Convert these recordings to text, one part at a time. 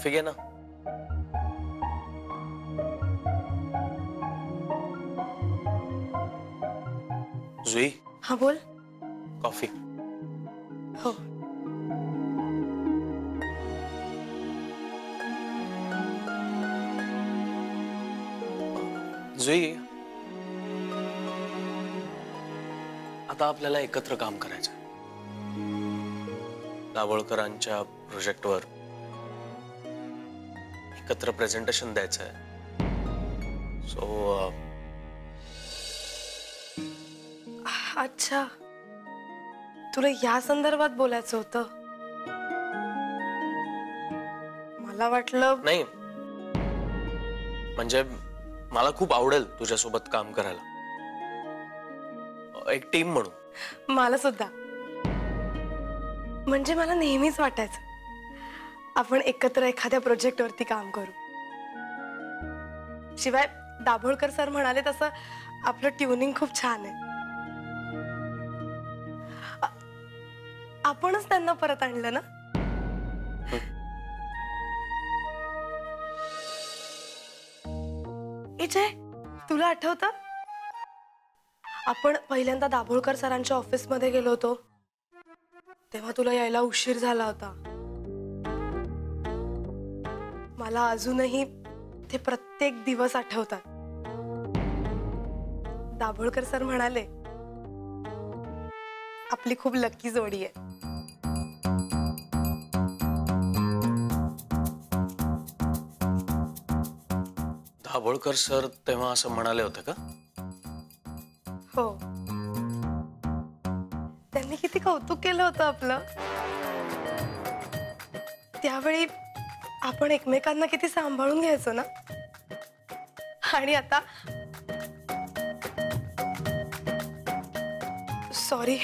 Coffee घे ना. जुई. हाँ बोल. कॉफी. हो. जुई, आता आपल्याला एकत्र काम करायचं. दाभोळकरांच्या प्रोजेक्टवर एकत्र प्रेझेंटेशन द्यायचं आहे. सो अच्छा, तुला या संदर्भात बोलायचं होतं. मला वाटलं. नाही, म्हणजे मला खूप आवडेल तुझ्यासोबत काम करायला, एक टीम म्हणून. मला सुद्धा. म्हणजे मला नेहमीच वाटायचं आपण एकत्र एखाद्या प्रोजेक्ट वरती काम करू. शिवाय दाभोळकर सर म्हणाले तसं आपलं ट्युनिंग खूप छान आहे. आपणच त्यांना परत आणलं ना. जय, तुला आठवतं आपण पहिल्यांदा दाभोळकर सरांच्या ऑफिस मध्ये गेलो होतो तेव्हा तुला यायला उशीर झाला होता. मला अजूनही ते प्रत्येक दिवस आठवतात. दाभोळकर सर म्हणाले आपली खूप लकी जोडी आहे. दाभोळकर सर तेव्हा असं म्हणाले होते का? हो. त्यांनी किती कौतुक केलं होतं आपलं. त्यावेळी आपण एकमेकांना किती सांभाळून घ्यायचो ना. आणि आता सॉरी,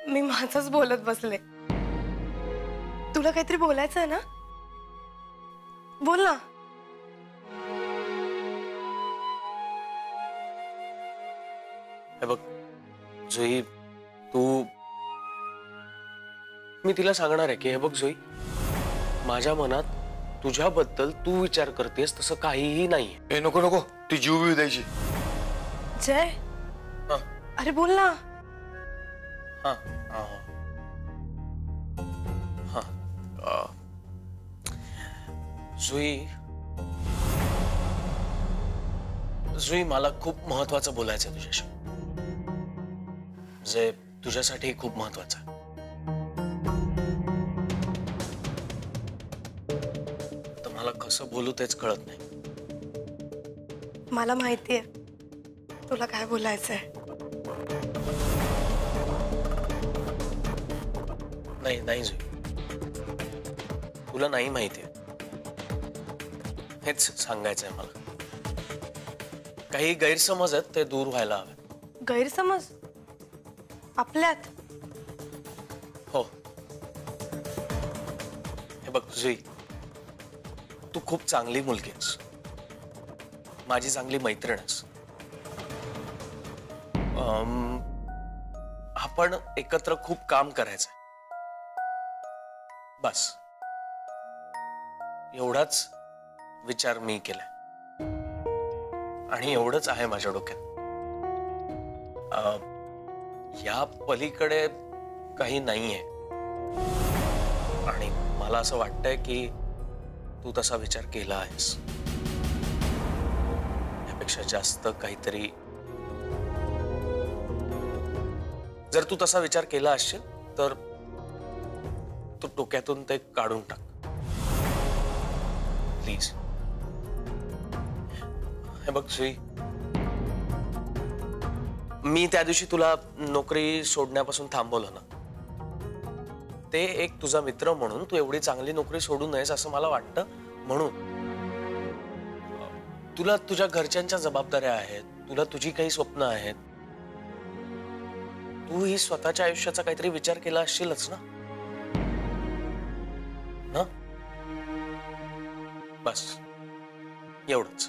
मी माझंच बोलत बसले. तुला काहीतरी बोलायचं आहे ना, बोल ना. हे बघ जुई, मी तिला सांगणार आहे की हे बघ जुई, माझ्या मनात तुझ्याबद्दल तू विचार करतेस तसं काहीही नाहीये. ए नको नको, ती जीव बिव द्यायची. जय, अरे बोल ना. हाँ हाँ हाँ. जुई, मला खूप महत्वाचं बोलायचं आहे तुझ्याशी, जे तुझ्यासाठी खूप महत्वाचं आहे. तर मला कसं बोलू तेच कळत नाही. मला माहितीये तुला काय बोलायचंय. नाही नाही जुई, तुला नाही माहितीये, हेच सांगायचंय मला. काही गैरसमज आहेत ते दूर व्हायला हवे. गैरसमज आपल्यात? हो. हे बघ जुई, तू खूप चांगली मुलगी आहेस, माझी चांगली मैत्रीण आहेस. आपण एकत्र खूप काम करायचंय, बस एवढाच विचार मी केलाय आणि एवढंच आहे माझ्या डोक्यात. या पलीकडे काही नाहीये आणि मला असं वाटतंय की तू तसा विचार केला आहेस. यापेक्षा जास्त काहीतरी, जर तू तसा विचार केला असशील तर तू डोक्यातून ते काढून टाक प्लीज. हे बघ जुई, मी त्या दिवशी तुला नोकरी सोडण्यापासून थांबवलं ना, ते एक तुझा मित्र म्हणून तू एवढी चांगली नोकरी सोडू नयेस असं मला वाटतं म्हणून. तुला तुझ्या घरच्यांच्या जबाबदाऱ्या आहेत, तुला तुझी काही स्वप्न आहेत, तू ही स्वतःच्या आयुष्याचा काहीतरी विचार केला असशीलच ना. ना बस एवढंच.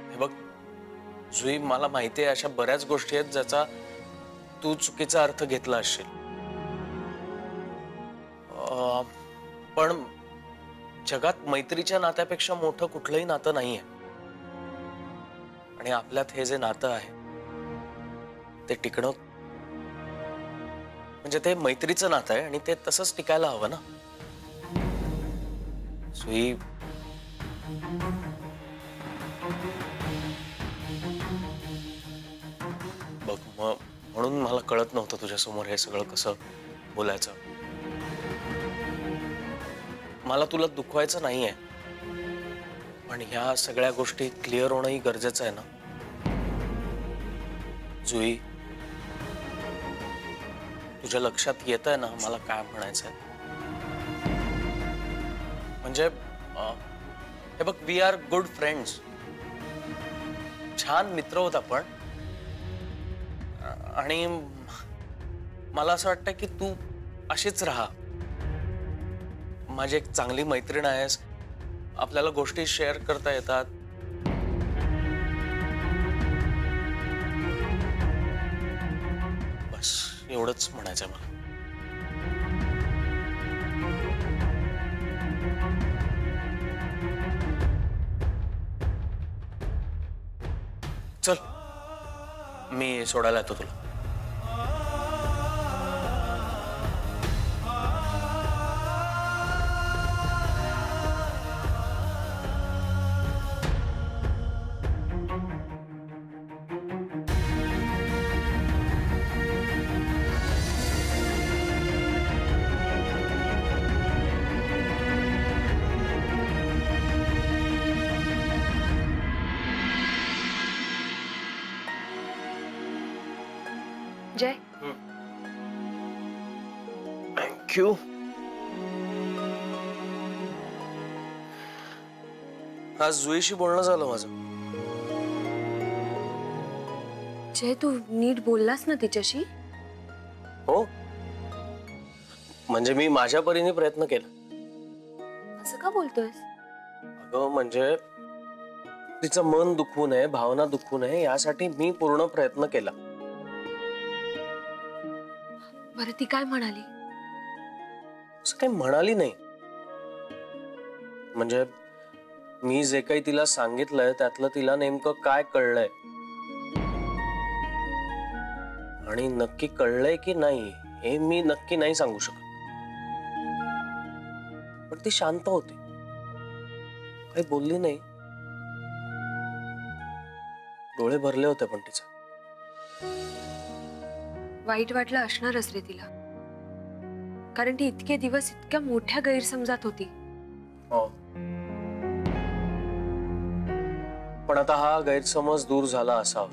हे बघ जुई, मला माहिती आहे अशा बऱ्याच गोष्टी आहेत ज्याचा तू चुकीचा अर्थ घेतला असशील. जगात मैत्रीच्या नात्यापेक्षा मोठं कुठलंही नातं नाहीये. आणि आपल्यात हे जे नातं आहे ते टिकणं म्हणजे ते मैत्रीचं नातं आहे आणि ते तसंच टिकायला हवं ना. सुई, बघ म्हणून मला कळत नव्हतं तुझ्यासमोर हे सगळं कसं बोलायचं. मला तुला दुखवायचं नाहीये, पण ह्या सगळ्या गोष्टी क्लिअर होणंही गरजेचं आहे ना. जुई, तुझ्या लक्षात येत आहे ना मला काय म्हणायचंय? म्हणजे हे बघ, वी आर गुड फ्रेंड्स, छान मित्र होत आपण. आणि मला असं वाटतं की तू अशीच राहा, माझी एक चांगली मैत्रीण आहेस, आपल्याला गोष्टी शेअर करता येतात. बस एवढंच म्हणायचंय मला. चल, मी सोडायला येतो तुला. जय, थँक्यू. आज जुईशी बोलणं झालं माझं. जय तू नीट बोललास ना तिच्याशी? हो, म्हणजे मी माझ्या परीने प्रयत्न केला. असं का बोलतोयस? अगं म्हणजे तिचं मन दुखवू नये, भावना दुखवू नये यासाठी मी पूर्ण प्रयत्न केला. बरं ती काय म्हणाली? असं काही म्हणाली नाही. म्हणजे मी जे काही तिला सांगितलंय त्यातलं तिला नेमकं काय कळलंय आणि नक्की कळलंय की नाही हे मी नक्की नाही सांगू शकत. पण ती शांत होती, काही बोलली नाही. डोळे भरले होते पण तिचे. वाईट वाटलं असणारच रे तिला, कारण ती इतके दिवस इतक्या मोठ्या गैरसमजात होती. हो, पण आता हा गैरसमज दूर झाला असावा.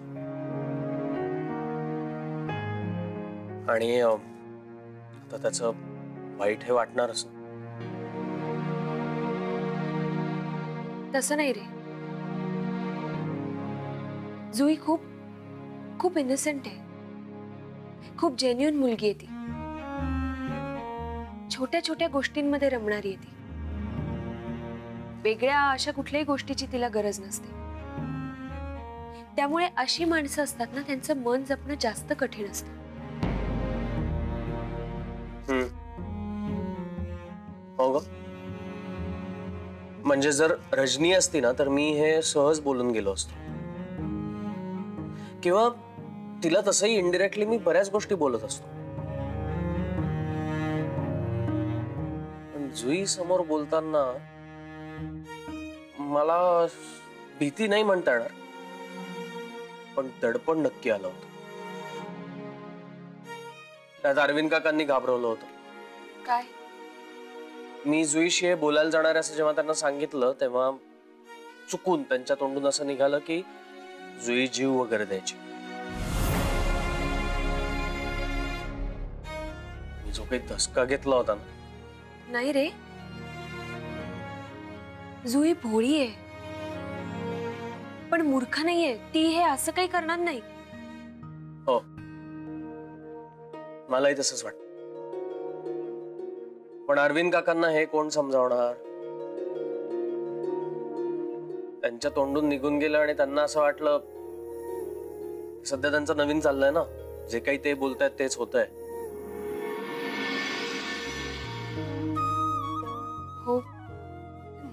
आणि आता त्याचं वाईट हे वाटणारच. तसं नाही रे, जुई खूप खूप इनोसेंट आहे, खूप जेन्युइन मुलगी आहे ती. छोट्या छोट्या गोष्टींमध्ये रमणारी आहे ती. वेगळ्या अशा कुठल्याही गोष्टीची तिला गरज नसते. त्यामुळे अशी माणसं असतात ना, त्यांचं मन जपणं जास्त कठीण असतं. हो ग, म्हणजे जर रजनी असती ना तर मी हे सहज बोलून गेलो असतो, किंवा तिला तसंही इनडिरेक्टली मी बऱ्याच गोष्टी बोलत असतो. पण जुई समोर बोलताना मला भीती नाही म्हणता येणार, पण दडपण नक्की आलं होतं. त्यात अरविंद काकांनी घाबरवलं होतं. काय? मी जुईशी हे बोलायला जाणार असं जेव्हा त्यांना सांगितलं तेव्हा चुकून त्यांच्या तोंडून असं निघालं की जुई जीव वगैरे द्यायची. मी जो काही धसका घेतला होता ना. नाही रे, जुई भोळी आहे, पण मूर्ख नाहीये ती. हे असं काही करणार नाही. हो, मलाही तसंच वाटतं. पण अरविंद काकांना हे कोण समजावणार? त्यांच्या तोंडून निघून गेलं आणि त्यांना असं वाटलं सध्या त्यांचं नवीन चाललंय ना, जे काही ते बोलतायत तेच होतंय. हो,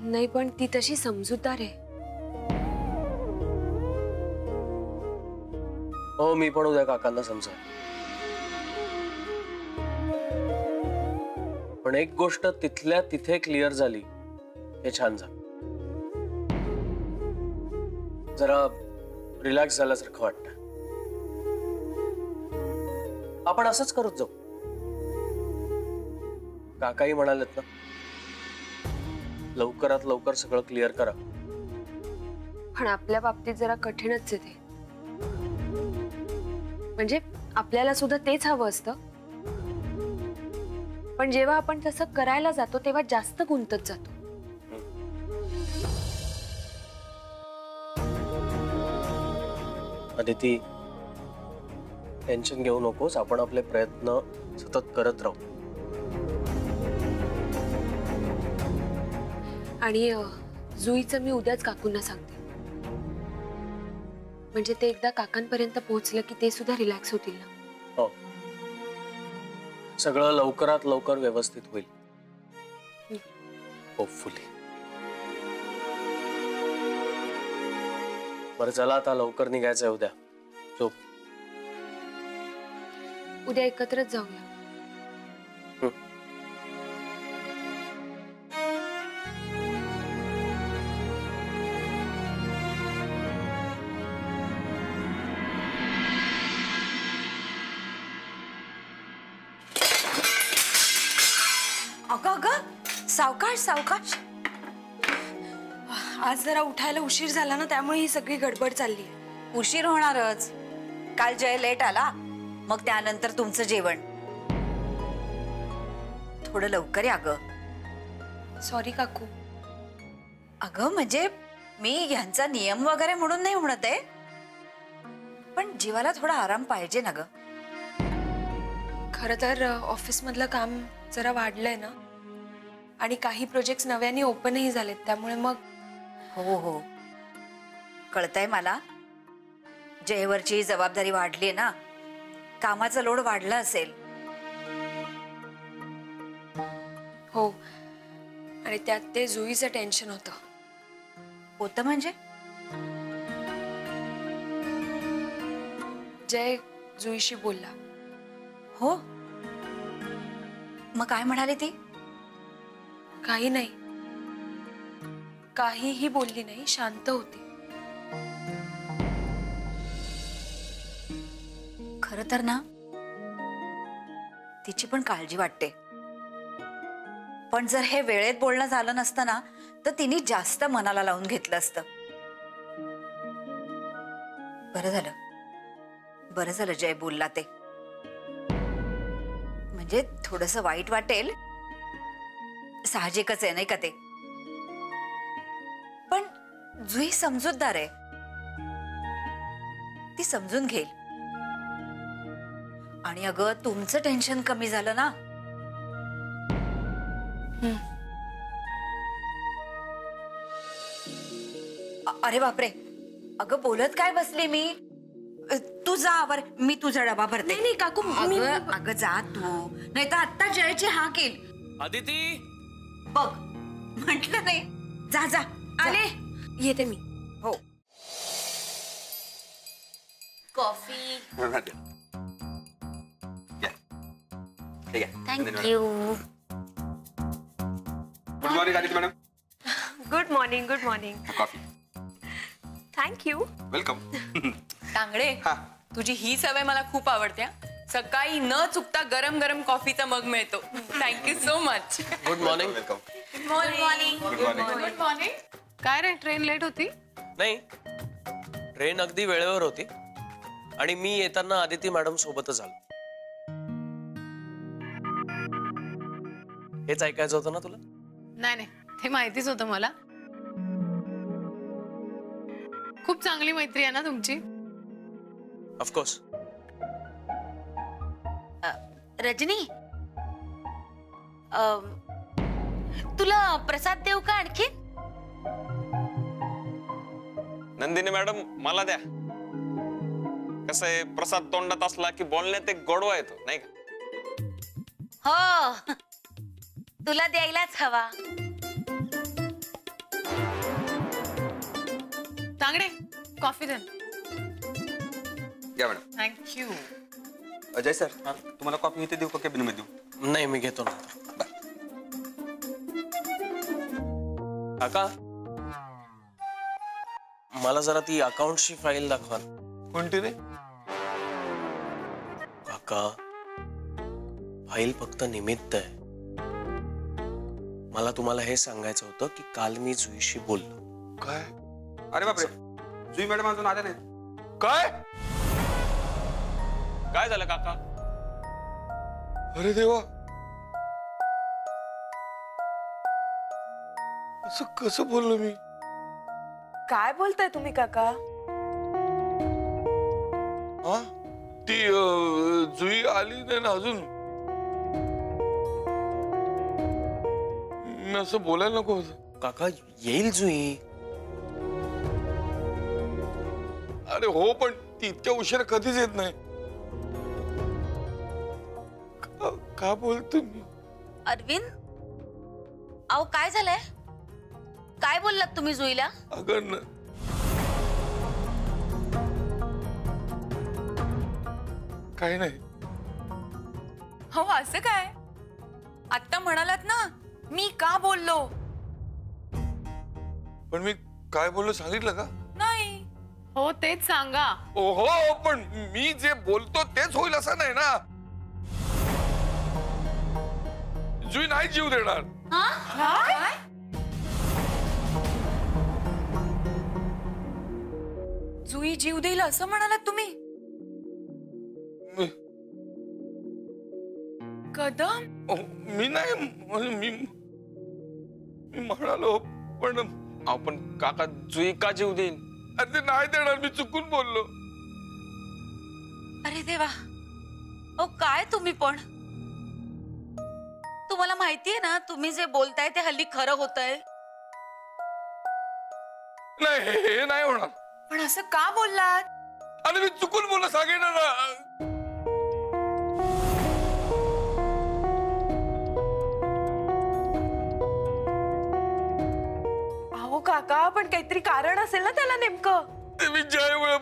नाही, पण ती तशी समजूतदार आहे. हो, मी पण उद्या काकांना समजा. पण एक गोष्ट तिथल्या तिथे क्लिअर झाली, हे छान झालं. जरा रिलॅक्स झाल्यासारखं वाटतं. आपण असंच करत जाऊ. काकाही म्हणालेत ना, लवकरात लवकर सगळं क्लिअर करा. पण आपल्या बाबतीत जरा कठीणच आहे ते. म्हणजे आपल्याला सुद्धा तेच हवं असतं, पण जेव्हा आपण तसं करायला जातो तेव्हा जास्त गुंतत जातो. अदिती, टेन्शन घेऊ नकोस. आपण आपले प्रयत्न सतत करत राहू. आणि जुईचं मी उद्याच काकूंना सांगते. म्हणजे ते एकदा काकांपर्यंत पोहोचलं की ते सुद्धा रिलॅक्स होतील ना. हो, सगळं लवकरात लवकर व्यवस्थित होईल. होपफुली. बरं, चला आता लवकर निघायचंय उद्या. झोप. उद्या एकत्रच जाऊया. अगं अगं, सावकाश सावकाश. आज जरा उठायला उशीर झाला ना, त्यामुळे ही सगळी गडबड चालली. उशीर होणारच. काल जय लेट आला, मग त्यानंतर तुमचं जेवण. थोडं लवकर या अगं. सॉरी काकू. अगं म्हणजे मी ह्यांचा नियम वगैरे म्हणून नाही म्हणत आहे, पण जीवाला थोडा आराम पाहिजे ना ग. खरं तर ऑफिस मधलं काम जरा वाढलंय ना, आणि काही प्रोजेक्ट्स नव्याने ओपनही झालेत, त्यामुळे मग. हो हो, कळतंय मला. जयवरची जबाबदारी वाढली ना, कामाचा लोड वाढला असेल. हो, आणि त्यात ते जुईचं टेन्शन होतं म्हणजे जय जुईशी बोलला. हो, मग काय म्हणाली ती? काही नाही, काहीही बोलली नाही, शांत होती. खरं तर ना, तिची पण काळजी वाटते. पण जर हे वेळेत बोलणं झालं नसतं ना, तर तिने जास्त मनाला लावून घेतलं असतं. बरं झालं जय बोलला ते. म्हणजे थोडंसं वाईट वाटेल, साहजिकच आहे नाही का ते. पण जुई समजूतदार आहे, ती समजून घेईल. आणि अगं तुमचं टेन्शन कमी झालं ना. अरे बापरे, अगं बोलत काय बसली मी. तू जा आवर, मी तुझा डबा भरते. नाही काकू, अगं जा तू, नाही तर आत्ता जयची हाक येईल. अदिती, बघ म्हटलं नाही. जा जा, आले. येते मी. हो. Coffee. Thank you. Good morning Aditi madam. Good morning. Good morning. Coffee. Thank you. Welcome. Tangde, तुझी ही सवय मला खूप आवडते. सकाळी न चुकता गरम गरम कॉफीचा मग मिळतो. Thank you so much. Good morning. Welcome. Good morning. Good morning. Good morning. काय रे, ट्रेन लेट होती? नाही, ट्रेन अगदी वेळेवर होती आणि मी येताना आदिती मॅडम सोबतच आलो. हेच ऐकायचं होतं ना तुला? नाही, ते माहितीच होतं मला. खूप चांगली मैत्री आहे ना तुमची? ऑफकोर्स. रजनी, तुला प्रसाद देऊ का आणखी? नंदिनी मॅडम, मला द्या. कसं आहे, प्रसाद तोंडात असला की बोलण्यात एक गोडवा येतो नाही का? हो, तुला द्यायलाच हवा. कॉफी दे. या मॅडम. थँक्यू. अजय सर तुम्हाला कॉफी इथे देऊ का केबिन मध्ये देऊ? नाही, मी घेतो नंतर. काका, मला जरा ती अकाउंटची फाईल दाखवा. कोणती रे? काका, फाईल फक्त निमित्त आहे. मला तुम्हाला हे सांगायचं होतं की काल मी जुईशी बोललो. काय अरे बापरे, जुई मॅडम अजून आल्या नाहीत. काय? काय झालं काका? अरे देवा, असं कसं बोललो मी? काय बोलताय तुम्ही काका? हा, ती जुई आली नाही ना अजून. मी असं बोलायला नको होतं. काका, येईल जुई. अरे हो, पण ती इतक्या उशिरा कधीच येत नाही. का बोलतो मी? अरविंद, अहो काय झालंय? काय बोललात तुम्ही जुईला? अगं काही नाही. हो, असं काय? आत्ता म्हणालात ना मी का बोललो? पण मी काय बोललो सांगितलं का? नाही. हो तेच सांगा. हो, पण मी जे बोलतो तेच होईल असं नाही ना. जुई नाही जीव देणार. काय? जुई जीव देईल असं म्हणालात तुम्ही? कदम, मी नाही म्हणजे मी म्हणालो, पण आपण काका जुई का जीव देईल? अरे ते नाही देणार, मी चुकून बोललो. अरे देवा, ओ काय तुम्ही पण? तुम्हाला माहितीये ना तुम्ही जे बोलताय ते हल्ली खरं होतंय. नाही, हे नाही होणार. पण असं का बोललात? अरे मी चुकून बोललो, सांगेन ना. अहो काका, पण काहीतरी कारण असेल ना त्याला नेमकं. ते मी जयमुळे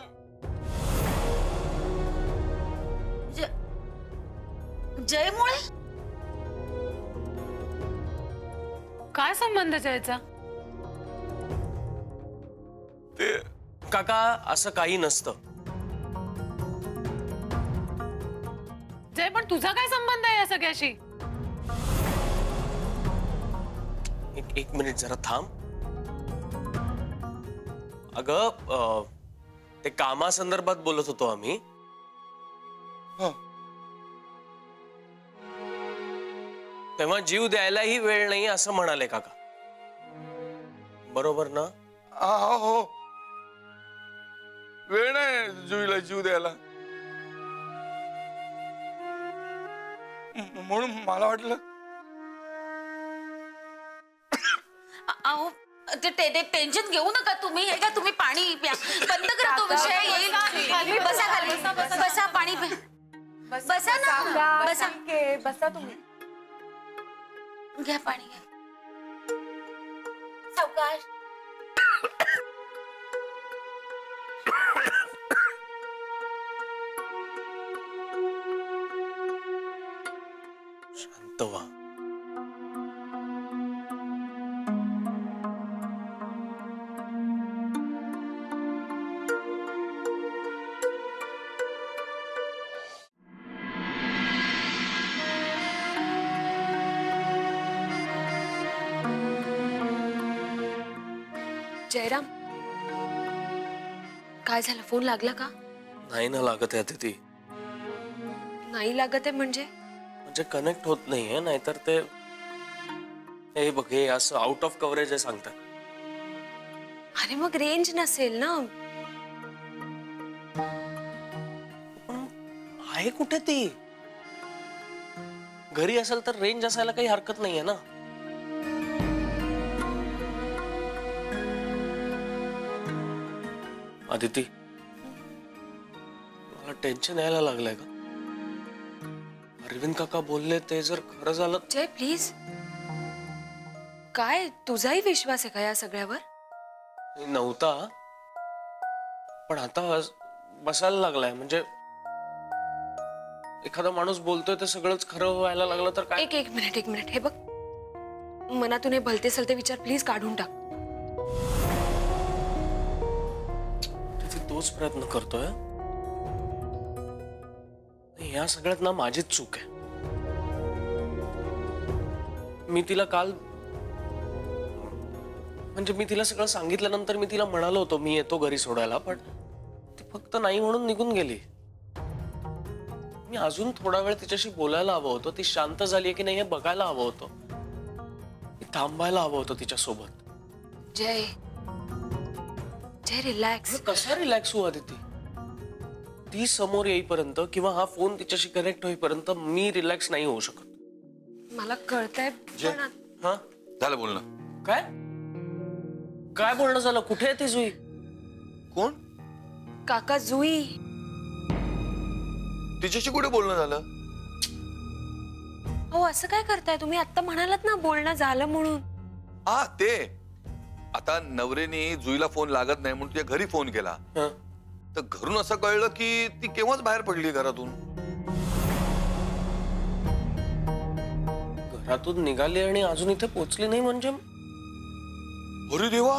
काय संबंध जयचा? ते काका, असं काही नसतं. जय, पण तुझा काय संबंध आहे या सगळ्याशी? एक मिनिट जरा थांब. अगं, ते कामासंदर्भात बोलत होतो आम्ही. हा. तेव्हा जीव द्यायलाही वेळ नाही असं म्हणाले काका. बरोबर ना? हो, वेळ नाही जुईला जीव द्यायला. म्हणून मला वाटलं. अहो ते टेन्शन घेऊ नका तुम्ही. हे का तुम्ही पाणी प्या. बंद करा तो विषय. येईल. बसा खाली. बसा, पाणी प्या. बसा ना. बसा. बसा तुम्ही. घ्या पाणी घ्या. सावकाश. शांत व्हा. जयराम, काय झालं? फोन लागला का? नाही ना लागत आहे अदिती. नाही लागत आहे म्हणजे? म्हणजे कनेक्ट होत नाहीये. नाहीतर ते हे बघ, हे असं आउट ऑफ कव्हरेज आहे सांगतात. अरे मग रेंज नसेल ना. आहे कुठे ती? घरी असेल तर रेंज असायला काही हरकत नाहीये ना. अदिती, मला टेन्शन यायला लागलंय का? अरविंद काका बोलले ते जर खरं झालं. जय प्लीज. काय तुझाही विश्वास आहे का या सगळ्यावर? नव्हता, पण आता बसायला लागलाय. म्हणजे एखादा माणूस बोलतोय ते सगळंच खरं व्हायला लागलं तर काय? एक मिनिट हे बघ, मनातून हे भलते सलते विचार प्लीज काढून टाक. तिथे तोच प्रयत्न करतोय. या सगळ्यात ना माझीच चूक आहे. मी तिला काल म्हणजे मी तिला सगळं सांगितल्यानंतर मी तिला म्हणालो होतो मी येतो घरी सोडायला, पण ती फक्त नाही म्हणून निघून गेली. मी अजून थोडा वेळ तिच्याशी बोलायला हवं होतं. ती शांत झालीये की नाही हे बघायला हवं होतं. मी थांबायला हवं होतं तिच्या सोबत. जय रिलॅक्स. कसा रिलॅक्स होऊ अदिती? ती समोर येईपर्यंत किंवा हा फोन तिच्याशी कनेक्ट होईपर्यंत मी रिलॅक्स नाही होऊ शकत. मला कळतंय पण हा झालं बोलणं? काय काय बोलणं झालं? कुठे आहे ती जुई? कोण? काका जुई. तिच्याशी कुठे बोलणं झालं? हो असं काय करताय तुम्ही? आता म्हणालात ना बोलणं झालं म्हणून. हा ते आता नवरेने जुईला फोन लागत नाही म्हणून तुझ्या घरी फोन केला. हा. तर घरून असं कळलं की ती केव्हाच बाहेर पडली घरातून. घरातून निघाली आणि अजून इथे पोहोचली नाही म्हणजे? अरे देवा,